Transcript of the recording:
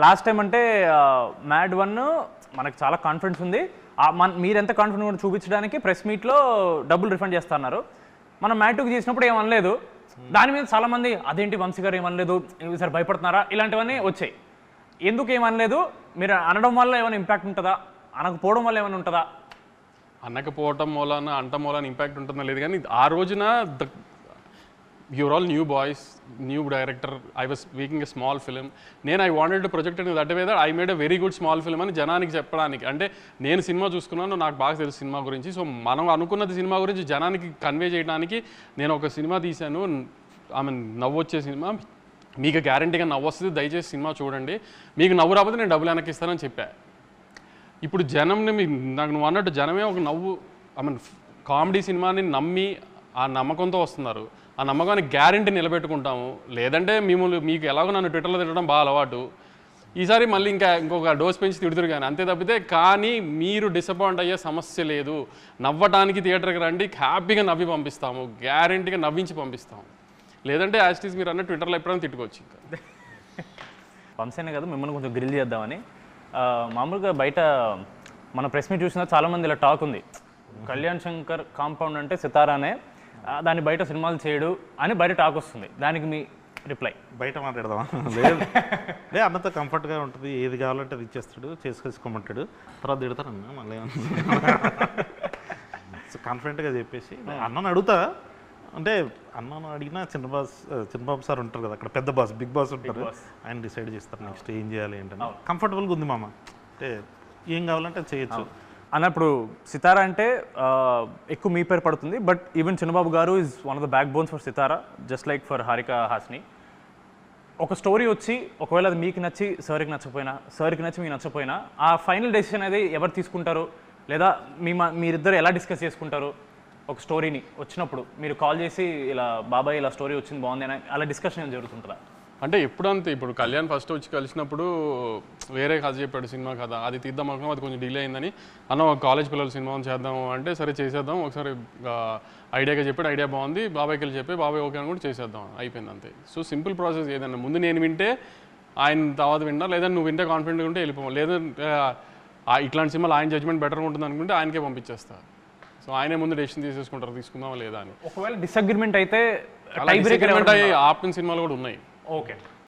Last time అంటే mad 1 మనకు చాలా కాన్ఫిడెన్స్ ఉంది, మీరు ఎంత కాన్ఫిడెంట్ కూడా చూపించడానికి ప్రెస్ మీట్లో డబ్బులు రిఫండ్ చేస్తున్నారు. మనం మ్యాడ్ 2 చేసినప్పుడు ఏమనలేదు, దాని మీద చాలామంది అదేంటి వంశీ గారు ఏమనలేదు, ఈసారి భయపడుతున్నారా ఇలాంటివన్నీ వచ్చాయి. ఎందుకు ఏమనలేదు? మీరు అనడం వల్ల ఏమైనా ఇంపాక్ట్ ఉంటుందా, అనకపోవడం వల్ల ఏమైనా ఉంటుందా? అనకపోవటం మూలన అంట మూలన ఇంపాక్ట్ ఉంటుందా లేదు, కానీ ఆ రోజున your all new boys, new director, I was making a small film. I wanted to project in that way that I made a very good small film అని జనానికి చెప్పడానికి. అంటే నేను సినిమా చూసుకున్నాను, నాకు బాగా తెలుసు సినిమా గురించి. సో మనం అనుకున్నది సినిమా గురించి జనానికి కన్వే చేయడానికి నేను ఒక సినిమా తీశాను. నవ్వు వచ్చే సినిమా, మీకు గ్యారంటీగా నవ్వు వస్తుంది, దయచేసి సినిమా చూడండి, మీకు నవ్వు రాకపోతే నేను డబ్బులు వెనక్కి ఇస్తానని చెప్పా. ఇప్పుడు జనంని నాకు నువ్వు అన్నట్టు జనమే ఒక నవ్వు కామెడీ సినిమాని నమ్మి ఆ నమ్మకంతో వస్తున్నారు. ఆ నమ్మకాన్ని గ్యారంటీ నిలబెట్టుకుంటాము. లేదంటే మీకు ఎలాగో నన్ను ట్విట్టర్లో తిట్టడం బాగా అలవాటు, ఈసారి మళ్ళీ ఇంకొక డోస్ పెంచి తిడుతురు కానీ అంతే తప్పితే. కానీ మీరు డిసప్పాయింట్ అయ్యే సమస్య లేదు. నవ్వటానికి థియేటర్కి రండి, హ్యాపీగా నవ్వి పంపిస్తాము, గ్యారంటీగా నవ్వించి పంపిస్తాము. లేదంటే యాస్టీస్ మీరు అన్న ట్విట్టర్లో ఎప్పుడైనా తిట్టుకోవచ్చు. ఇంకా వంశీనే కదా మిమ్మల్ని కొంచెం గ్రిల్ చేద్దామని. మామూలుగా బయట మన ప్రెస్ మీట్ చూసినా చాలామంది ఇలా టాక్ ఉంది, కళ్యాణ్ శంకర్ కాంపౌండ్ అంటే సితారానే, దాన్ని బయట సినిమాలు చేయడు అని బయట టాక్ వస్తుంది. దానికి మీ రిప్లై? బయట మాట్లాడదామా? లేదు లే, అన్నతో కంఫర్ట్గా ఉంటుంది, ఏది కావాలంటే అది ఇచ్చేస్తాడు, చేసుకోమంటాడు, తర్వాత తిడతారన్న మళ్ళీ కాన్ఫిడెంట్గా చెప్పేసి అన్నను అడుగుతా. అంటే అన్నను అడిగినా చిన్నబాబు సార్ ఉంటారు కదా అక్కడ, పెద్ద బాస్, బిగ్ బాస్ ఉంటారు, ఆయన డిసైడ్ చేస్తారు నెక్స్ట్ ఏం చేయాలి ఏంటని. కంఫర్టబుల్గా ఉంది మామ, అంటే ఏం కావాలంటే చేయొచ్చు అన్నప్పుడు. సితారా అంటే ఎక్కువ మీ పేరు పడుతుంది, బట్ ఈవెన్ చిన్నబాబు గారు is one of the backbones for Sithara, just like for Haarika Hassine. ఒక స్టోరీ వచ్చి ఒకవేళ అది మీకు నచ్చి సార్కి నచ్చకపోయినా, సార్కి నచ్చి మీకు నచ్చకపోయినా, ఆ ఫైనల్ డెసిషన్ అనేది ఎవరు తీసుకుంటారు, లేదా మీరిద్దరు ఎలా డిస్కస్ చేసుకుంటారు? ఒక స్టోరీని వచ్చినప్పుడు మీరు కాల్ చేసి ఇలా బాబాయ్ ఇలా స్టోరీ వచ్చింది బాగుంది అని అలా డిస్కషన్ ఏం జరుగుతుంటుందా? అంటే ఎప్పుడంతే, ఇప్పుడు కళ్యాణ్ ఫస్ట్ వచ్చి కలిసినప్పుడు వేరే కథ చెప్పాడు, సినిమా కథ, అది తీద్దాం అనుకున్నాం, అది కొంచెం డిలే అయిందని. కాలేజ్ పిల్లలు సినిమా చేద్దాము అంటే సరే చేసేద్దాం, ఒకసారి ఐడియాగా చెప్పాడు, ఐడియా బాగుంది, బాబాయ్కి వెళ్ళి చెప్పి బాబాయ్ ఓకే అని కూడా చేసేద్దాం, అయిపోయింది అంతే. So simple process. ఏదన్నా ముందు నేను వింటే ఆయన తర్వాత విన్నా, లేదా నువ్వు వింటే కాన్ఫిడెంట్గా ఉంటే వెళ్ళిపోవాలి, లేదా ఇట్లాంటి సినిమాలు ఆయన జడ్జ్మెంట్ బెటర్గా ఉంటుంది అనుకుంటే ఆయనకే పంపించేస్తా. సో ఆయనే ముందు డెసిషన్ తీసేసుకుంటారు, తీసుకుందామా లేదా అని. ఒకవేళ డిసగ్రిమెంట్ అయితే ఆపిన సినిమాలు కూడా ఉన్నాయి. ఓకే.